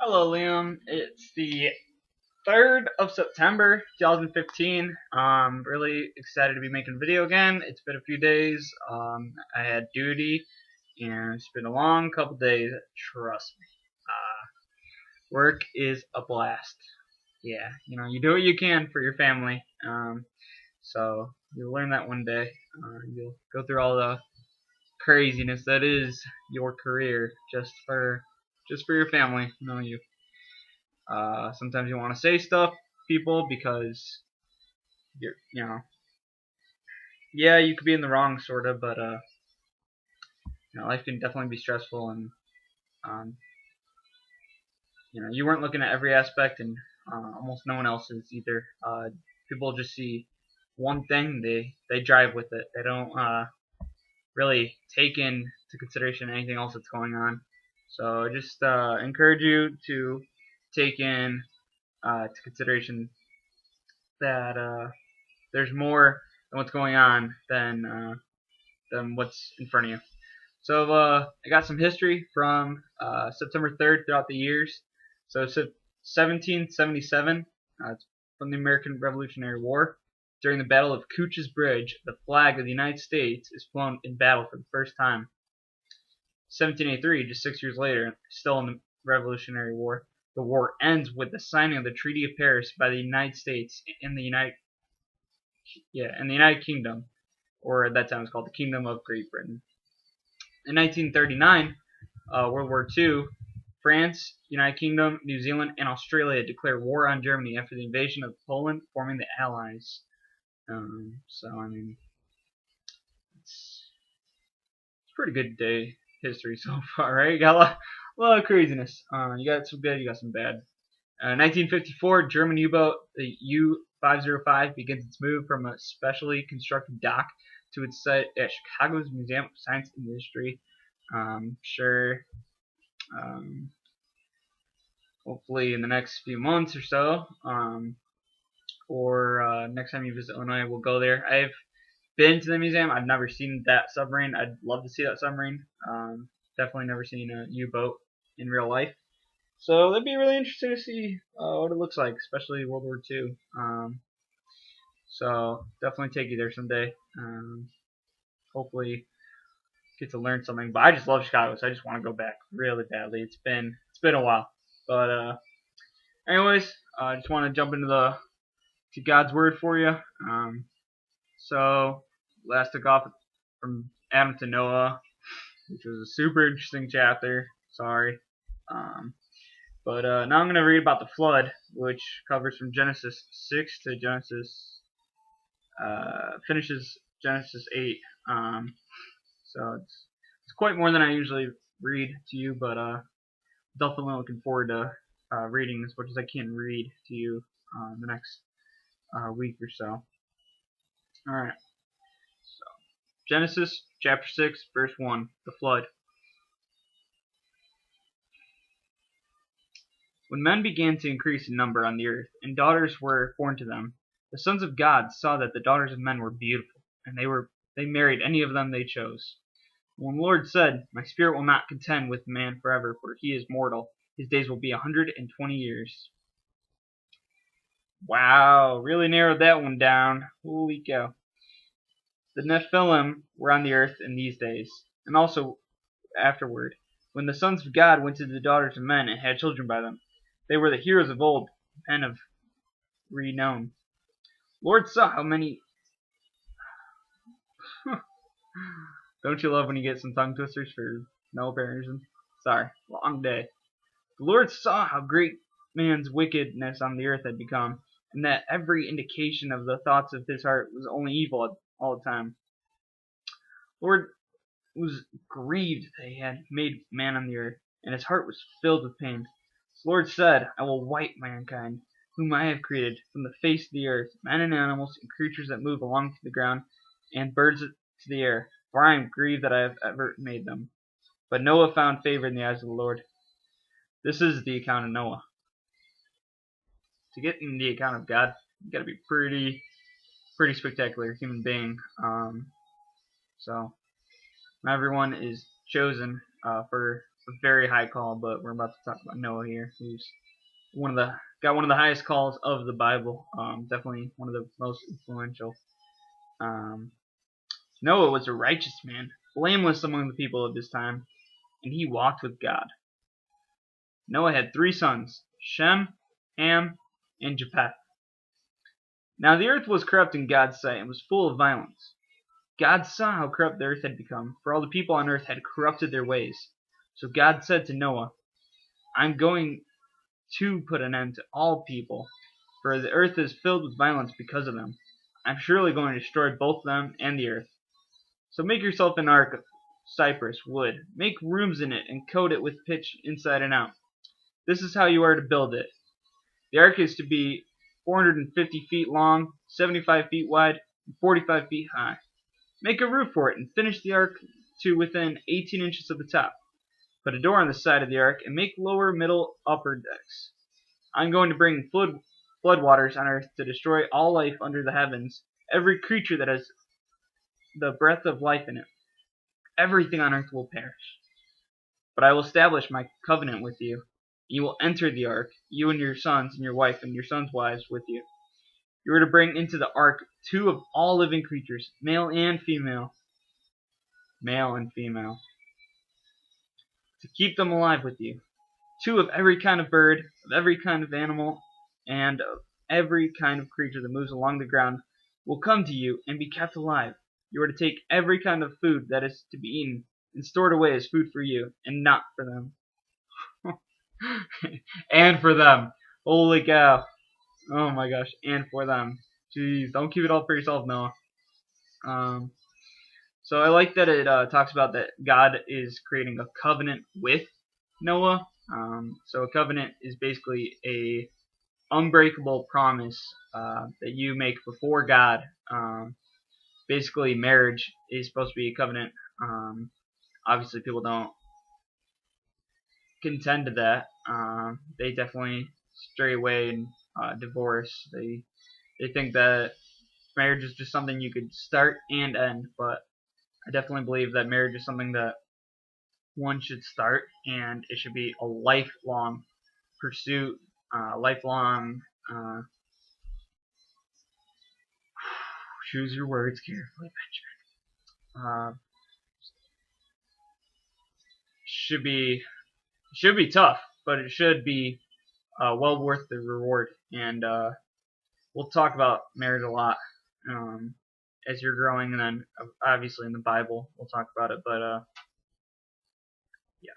Hello, Liam. It's the 3rd of September, 2015. Really excited to be making a video again. It's been a few days. I had duty, and it's been a long couple days. Trust me. Work is a blast. Yeah, you do what you can for your family. So you'll learn that one day. You'll go through all the craziness that is your career just for your family. You. Sometimes you want to say stuff, people, because yeah, you could be in the wrong, sort of, but life can definitely be stressful, and um, you weren't looking at every aspect, and almost no one else is either. People just see one thing, they drive with it. They don't really take into consideration anything else that's going on. So I just encourage you to take in to consideration that there's more than what's going on than what's in front of you. So I got some history from September 3rd throughout the years. So 1777, it's from the American Revolutionary War. During the Battle of Cooch's Bridge, the flag of the United States is flown in battle for the first time. 1783, just 6 years later, still in the Revolutionary War, the war ends with the signing of the Treaty of Paris by the United States and the United Kingdom, or at that time it was called the Kingdom of Great Britain. In 1939, World War II, France, United Kingdom, New Zealand, and Australia declared war on Germany after the invasion of Poland, forming the Allies. It's a pretty good day history so far, right? You got a lot of craziness. You got some good, you got some bad. 1954, German U-boat, the U-505, begins its move from a specially constructed dock to its site at Chicago's Museum of Science and Industry. Sure, hopefully in the next few months or so, or next time you visit Illinois, we'll go there. I've been to the museum. I've never seen that submarine. I'd love to see that submarine. Definitely never seen a U-boat in real life. So that'd be really interesting to see what it looks like, especially World War II. So definitely take you there someday. Hopefully get to learn something. But I just love Chicago, so I just want to go back really badly. It's been a while. But anyways, I just want to jump into God's word for you. So last took off from Adam to Noah, which was a super interesting chapter. Sorry. But now I'm going to read about the flood, which covers from Genesis 6 to finishes Genesis 8. So it's quite more than I usually read to you, but definitely looking forward to reading as much as I can read to you the next week or so. Alright, so Genesis chapter 6, verse 1, the flood. When men began to increase in number on the earth, and daughters were born to them, the sons of God saw that the daughters of men were beautiful, and they married any of them they chose. When the Lord said, "My spirit will not contend with man forever, for he is mortal. His days will be 120 years." Wow, really narrowed that one down. Holy cow. The Nephilim were on the earth in these days, and also afterward, when the sons of God went to the daughters of men and had children by them. They were the heroes of old, men of renown. Lord saw how many. Don't you love when you get some tongue twisters for no apparent reason? Sorry, long day. The Lord saw how great man's wickedness on the earth had become, and that every indication of the thoughts of his heart was only evil all the time. The Lord was grieved that he had made man on the earth, and his heart was filled with pain. The Lord said, "I will wipe mankind, whom I have created, from the face of the earth, men and animals, and creatures that move along the ground, and birds to the air, for I am grieved that I have ever made them." But Noah found favor in the eyes of the Lord. This is the account of Noah. To get in the account of God, you got to be pretty spectacular human being. So not everyone is chosen for a very high call, but we're about to talk about Noah here, who's got one of the highest calls of the Bible. Definitely one of the most influential. Noah was a righteous man, blameless among the people of his time, and he walked with God. Noah had 3 sons, Shem, Ham, and Japheth. Now the earth was corrupt in God's sight and was full of violence. God saw how corrupt the earth had become, for all the people on earth had corrupted their ways. So God said to Noah, I'm going to put an end to all people, for the earth is filled with violence because of them. I'm surely going to destroy both them and the earth. So make yourself an ark of cypress wood. Make rooms in it and coat it with pitch inside and out. This is how you are to build it. The ark is to be 450 feet long, 75 feet wide, and 45 feet high. Make a roof for it and finish the ark to within 18 inches of the top. Put a door on the side of the ark and make lower, middle, upper decks. I'm going to bring floodwaters on earth to destroy all life under the heavens, every creature that has the breath of life in it. Everything on earth will perish. But I will establish my covenant with you. You will enter the ark, you and your sons and your wife and your sons' wives with you. You are to bring into the ark 2 of all living creatures, male and female, to keep them alive with you. 2 of every kind of bird, of every kind of animal, and of every kind of creature that moves along the ground will come to you and be kept alive. You are to take every kind of food that is to be eaten and store it away as food for you, and not for them. And for them. Holy cow. Oh my gosh. And for them. Jeez. Don't keep it all for yourself, Noah. So I like that it talks about that God is creating a covenant with Noah. So a covenant is basically a unbreakable promise that you make before God. Basically, marriage is supposed to be a covenant. Obviously, people don't contend to that. They definitely stray away and divorce. They think that marriage is just something you could start and end, but I definitely believe that marriage is something that one should start, and it should be a lifelong pursuit, lifelong. Choose your words carefully, Benjamin. Should be tough, but it should be well worth the reward. And we'll talk about marriage a lot as you're growing, and then obviously in the Bible we'll talk about it. But yeah,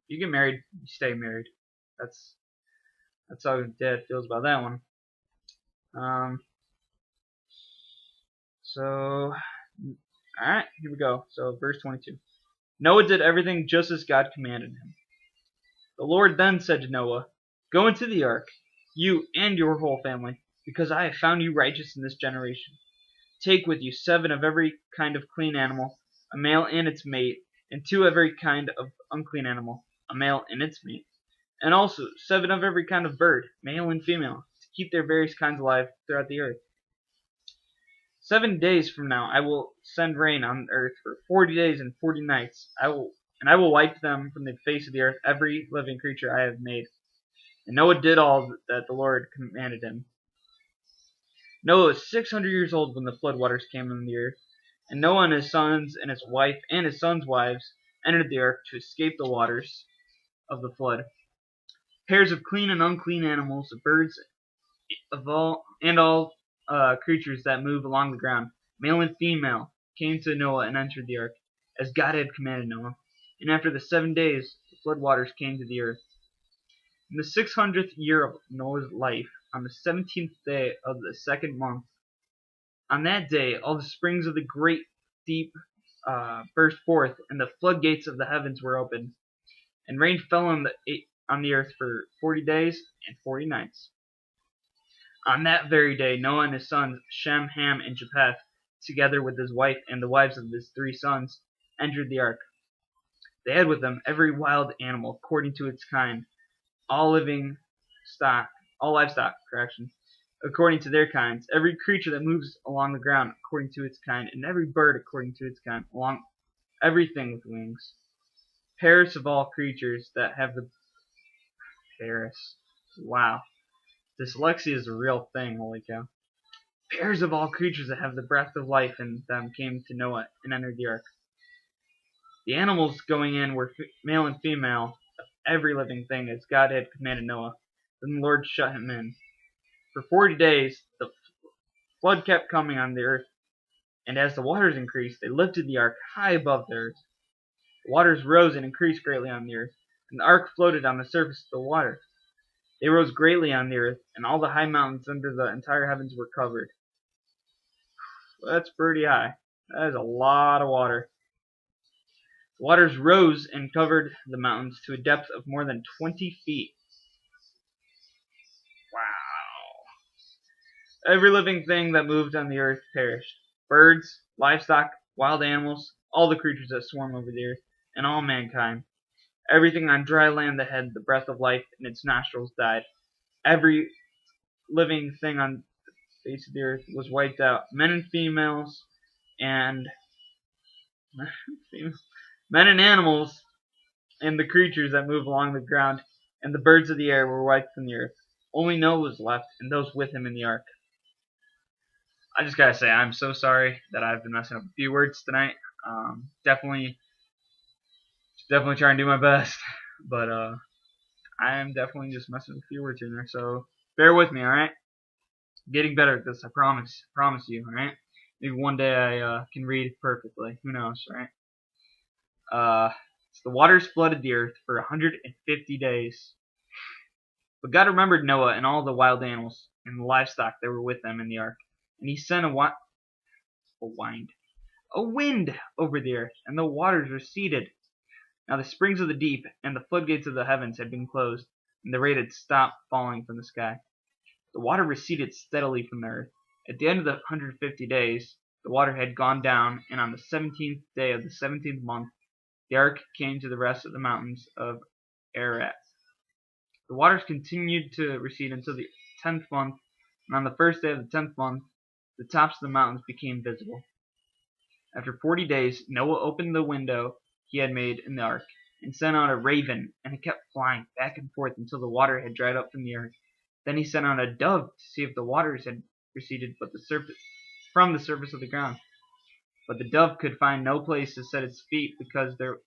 you get married, you stay married. That's how Dad feels about that one. So, alright, here we go. So, verse 22. Noah did everything just as God commanded him. The Lord then said to Noah, Go into the ark, you and your whole family, because I have found you righteous in this generation. Take with you 7 of every kind of clean animal, a male and its mate, and 2 of every kind of unclean animal, a male and its mate, and also 7 of every kind of bird, male and female, to keep their various kinds alive throughout the earth. 7 days from now I will send rain on earth for 40 days and 40 nights. I will wipe them from the face of the earth, every living creature I have made. And Noah did all that the Lord commanded him. Noah was 600 years old when the floodwaters came on the earth, and Noah and his sons and his wife and his sons' wives entered the ark to escape the waters of the flood. Pairs of clean and unclean animals, of birds, of all creatures that move along the ground, male and female, came to Noah and entered the ark, as God had commanded Noah. And after the 7 days, the floodwaters came to the earth. In the 600th year of Noah's life, on the 17th day of the 2nd month, on that day all the springs of the great deep burst forth, and the floodgates of the heavens were opened, and rain fell on the earth for 40 days and 40 nights. On that very day, Noah and his sons, Shem, Ham, and Japheth, together with his wife and the wives of his 3 sons, entered the ark. They had with them every wild animal according to its kind, all livestock, according to their kinds, every creature that moves along the ground according to its kind, and every bird according to its kind, everything with wings. Pairs of all creatures that have the Paris. Wow. Dyslexia is a real thing, holy cow. Pairs of all creatures that have the breath of life in them came to Noah and entered the ark. The animals going in were male and female, of every living thing, as God had commanded Noah. Then the Lord shut him in. For 40 days the flood kept coming on the earth, and as the waters increased, they lifted the ark high above the earth. The waters rose and increased greatly on the earth, and the ark floated on the surface of the water. They rose greatly on the earth, and all the high mountains under the entire heavens were covered. That's pretty high. That is a lot of water. The waters rose and covered the mountains to a depth of more than 20 feet. Wow. Every living thing that moved on the earth perished. Birds, livestock, wild animals, all the creatures that swarm over the earth, and all mankind. Everything on dry land that had the breath of life in its nostrils died. Every living thing on the face of the earth was wiped out. Men and females, and men and animals, and the creatures that move along the ground, and the birds of the air were wiped from the earth. Only Noah was left, and those with him in the ark. I just gotta say, I'm so sorry that I've been messing up a few words tonight. Definitely trying to do my best, but I am definitely just messing with a few words in there. So bear with me, all right? Getting better at this, I promise you, all right? Maybe one day I can read perfectly. Who knows, right? So the waters flooded the earth for 150 days. But God remembered Noah and all the wild animals and the livestock that were with them in the ark, and He sent a wind over the earth, and the waters receded. Now the springs of the deep and the floodgates of the heavens had been closed, and the rain had stopped falling from the sky. The water receded steadily from the earth. At the end of the 150 days, the water had gone down, and on the 17th day of the 17th month, the ark came to the rest of the mountains of Ararat. The waters continued to recede until the 10th month, and on the first day of the 10th month, the tops of the mountains became visible. After 40 days, Noah opened the window he had made in the ark, and sent out a raven, and it kept flying back and forth until the water had dried up from the earth. Then he sent out a dove to see if the waters had receded from the surface of the ground. But the dove could find no place to set its feet, because there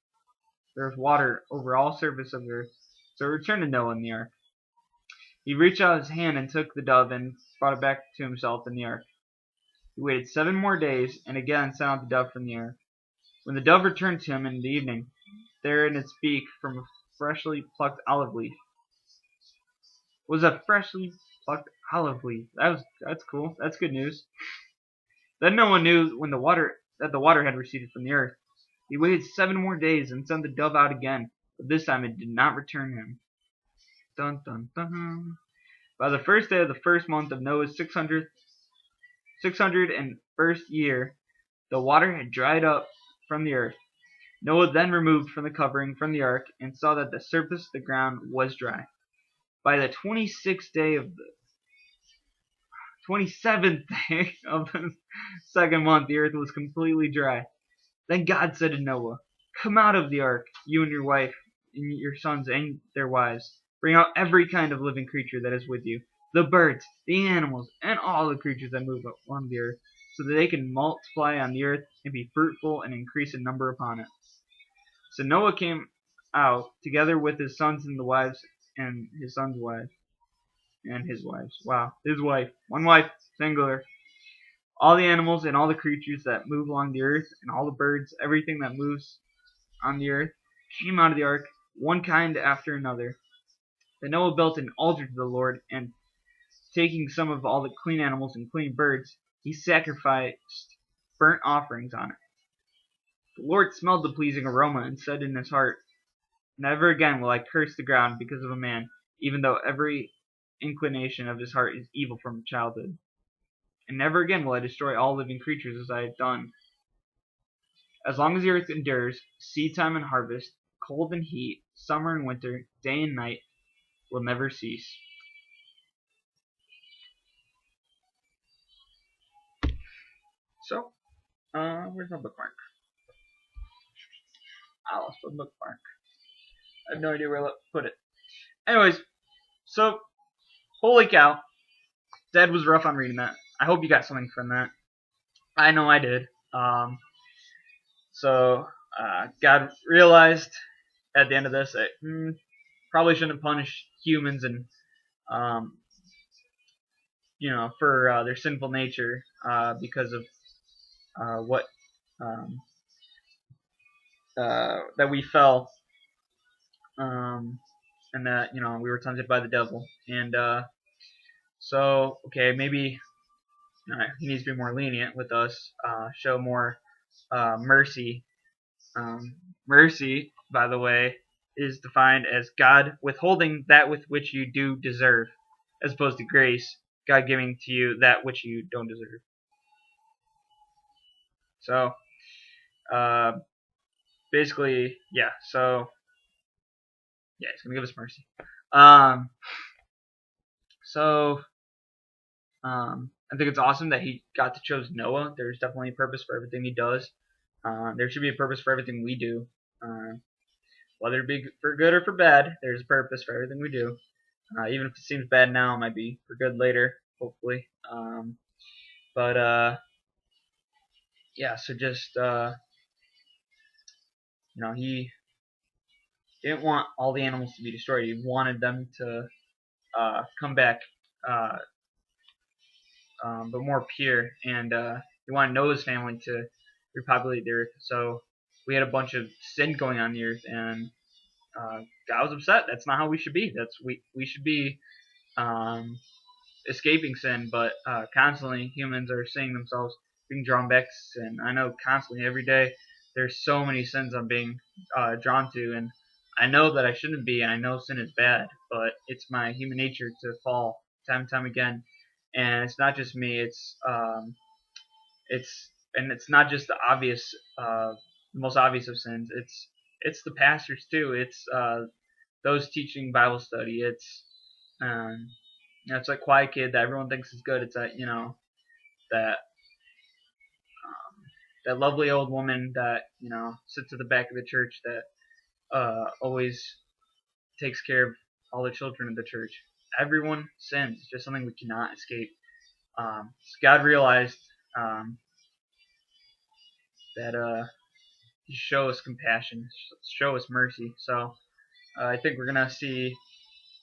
was water over all surface of the earth. So it returned to Noah in the ark. He reached out his hand and took the dove and brought it back to himself in the ark. He waited 7 more days, and again sent out the dove from the ark. When the dove returned to him in the evening, there in its beak from a freshly plucked olive leaf was a freshly plucked olive leaf. That's cool. That's good news. Then no one knew when the water had receded from the earth. He waited 7 more days and sent the dove out again, but this time it did not return him. Dun dun dun. By the first day of the first month of Noah's 601st year, the water had dried up from the earth. Noah then removed from the covering from the ark, and saw that the surface of the ground was dry. By the 27th day of the second month, the earth was completely dry. Then God said to Noah, "Come out of the ark, you and your wife, and your sons and their wives. Bring out every kind of living creature that is with you, the birds, the animals, and all the creatures that move on the earth, so that they can multiply on the earth and be fruitful and increase in number upon it." So Noah came out, together with his sons and the wives, and his sons' wives, and his wives. Wow, his wife. One wife, singular. All the animals and all the creatures that move along the earth, and all the birds, everything that moves on the earth, came out of the ark, one kind after another. Then Noah built an altar to the Lord, and taking some of all the clean animals and clean birds, he sacrificed burnt offerings on it. The Lord smelled the pleasing aroma, and said in his heart, "Never again will I curse the ground because of a man, even though every inclination of his heart is evil from childhood. And never again will I destroy all living creatures as I have done. As long as the earth endures, seedtime and harvest, cold and heat, summer and winter, day and night, will never cease." So, where's my bookmark? I lost my bookmark. I have no idea where to put it. Anyways, so holy cow, Dead was rough on reading that. I hope you got something from that. I know I did. So God realized at the end of this that probably shouldn't punish humans and um, for their sinful nature because of what um, that we fell and that we were tempted by the devil and so okay maybe he needs to be more lenient with us, show more mercy. Mercy, by the way, is defined as God withholding that with which you do deserve, as opposed to grace, God giving to you that which you don't deserve. So, uh, basically, yeah. So, yeah, He's gonna give us mercy. Um, so, I think it's awesome that He got to choose Noah. There's definitely a purpose for everything He does. There should be a purpose for everything we do. Whether it be for good or for bad, there's a purpose for everything we do. Even if it seems bad now, it might be for good later, hopefully. But yeah, so just he didn't want all the animals to be destroyed. He wanted them to come back, uh, but more pure, and he wanted Noah's family to repopulate the earth. So we had a bunch of sin going on the earth, and God was upset. That's not how we should be. We should be escaping sin, but constantly humans are seeing themselves being drawn back to sin. I know constantly every day there's so many sins I'm being drawn to, and I know that I shouldn't be, and I know sin is bad, but it's my human nature to fall time and time again. And it's not just me; it's not just the obvious, the most obvious of sins. It's the pastors too. It's those teaching Bible study. Um, it's like Quiet Kid that everyone thinks is good. It's that that lovely old woman that sits at the back of the church that always takes care of all the children of the church. Everyone sins. It's just something we cannot escape. So God realized that He show us compassion, show us mercy. So I think we're gonna see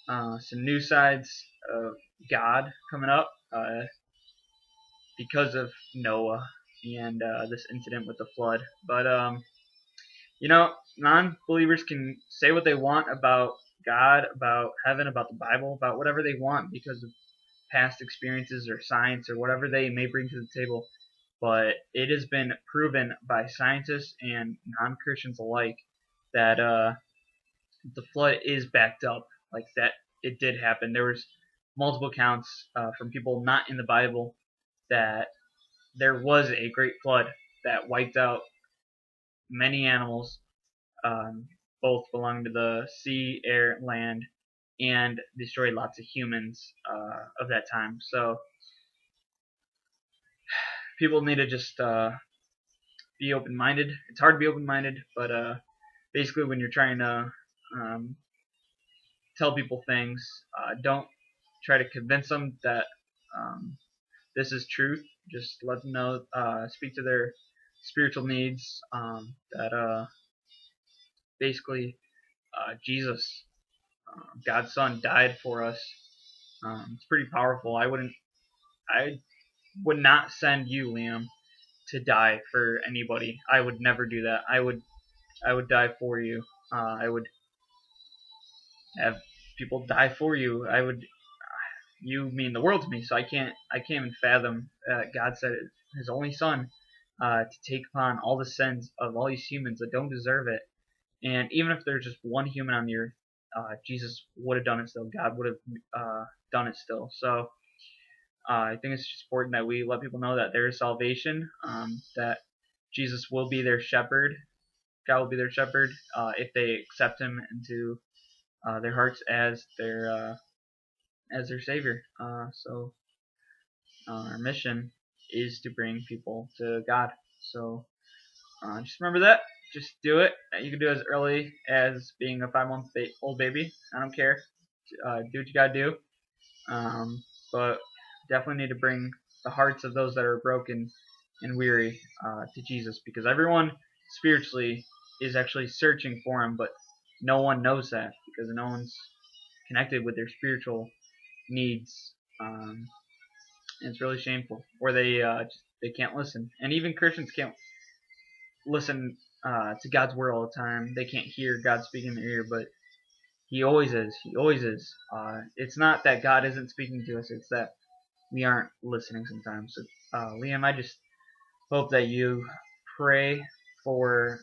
some new sides of God coming up because of Noah and this incident with the flood. But non-believers can say what they want about God, about heaven, about the Bible, about whatever they want because of past experiences or science or whatever they may bring to the table. But it has been proven by scientists and non-Christians alike that the flood is backed up, like that it did happen. There was multiple accounts from people not in the Bible that there was a great flood that wiped out many animals, both belonging to the sea, air, land, and destroyed lots of humans of that time. So people need to just be open-minded. It's hard to be open-minded, but basically when you're trying to um, tell people things, don't try to convince them that um, this is truth. Just let them know, speak to their spiritual needs, that basically Jesus, God's Son, died for us. It's pretty powerful. I would not send you, Liam, to die for anybody. I would never do that. I would die for you. I would have people die for you. You mean the world to me. So I can't even fathom God said His only Son to take upon all the sins of all these humans that don't deserve it. And even if there's just one human on the earth, Jesus would have done it still. God would have done it still. So I think it's just important that we let people know that there is salvation, that Jesus will be their shepherd. God will be their shepherd if they accept Him into their hearts as their Savior. So our mission is to bring people to God. So just remember that. just do it. You can do it as early as being a 5-month-old baby. I don't care. Do what you gotta do. But definitely need to bring the hearts of those that are broken and weary to Jesus, because everyone spiritually is actually searching for Him, but no one knows that because no one's connected with their spiritual needs. And it's really shameful, or they can't listen, and even Christians can't listen to God's word all the time. They can't hear God speaking in their ear, but He always is. He always is. It's not that God isn't speaking to us; it's that we aren't listening sometimes. So, Liam, I just hope that you pray for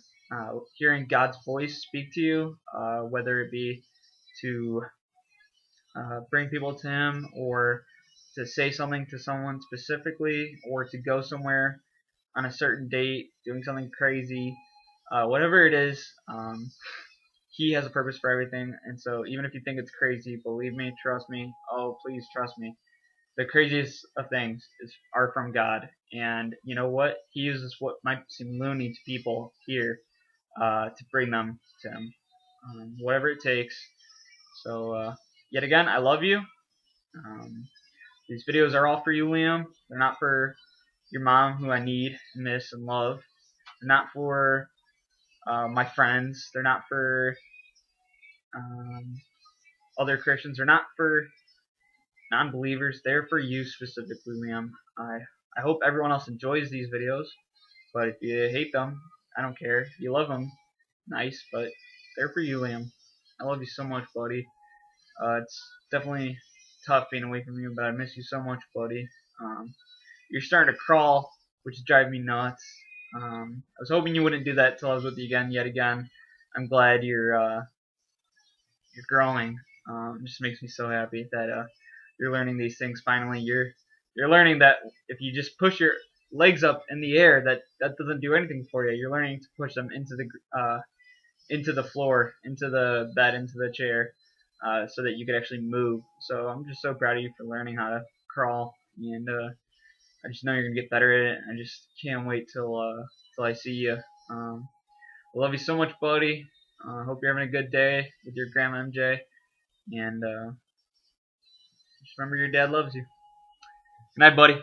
hearing God's voice speak to you, whether it be to bring people to Him, or to say something to someone specifically, or to go somewhere on a certain date, doing something crazy, whatever it is. He has a purpose for everything, and so even if you think it's crazy, believe me, trust me. Oh, please trust me. The craziest of things are from God, and you know what? He uses what might seem loony to people here to bring them to Him, whatever it takes. So, yet again, I love you. Um, these videos are all for you, Liam. They're not for your mom, who I need, miss, and love. They're not for my friends. They're not for um, other Christians. They're not for non-believers. They're for you specifically, Liam. I hope everyone else enjoys these videos, but if you hate them, I don't care. If you love them, nice, but they're for you, Liam. I love you so much, buddy. It's definitely tough being away from you, but I miss you so much, buddy. You're starting to crawl, which is driving me nuts. I was hoping you wouldn't do that till I was with you again, yet again. I'm glad you're growing. It just makes me so happy that you're learning these things finally. You're learning that if you just push your legs up in the air, that doesn't do anything for you. You're learning to push them into the floor, into the bed, into the chair, so that you could actually move. So I'm just so proud of you for learning how to crawl, and I just know you're gonna get better at it. I just can't wait till I see you. I love you so much, buddy. Hope you're having a good day with your grandma MJ, and just remember your dad loves you. Good night, buddy.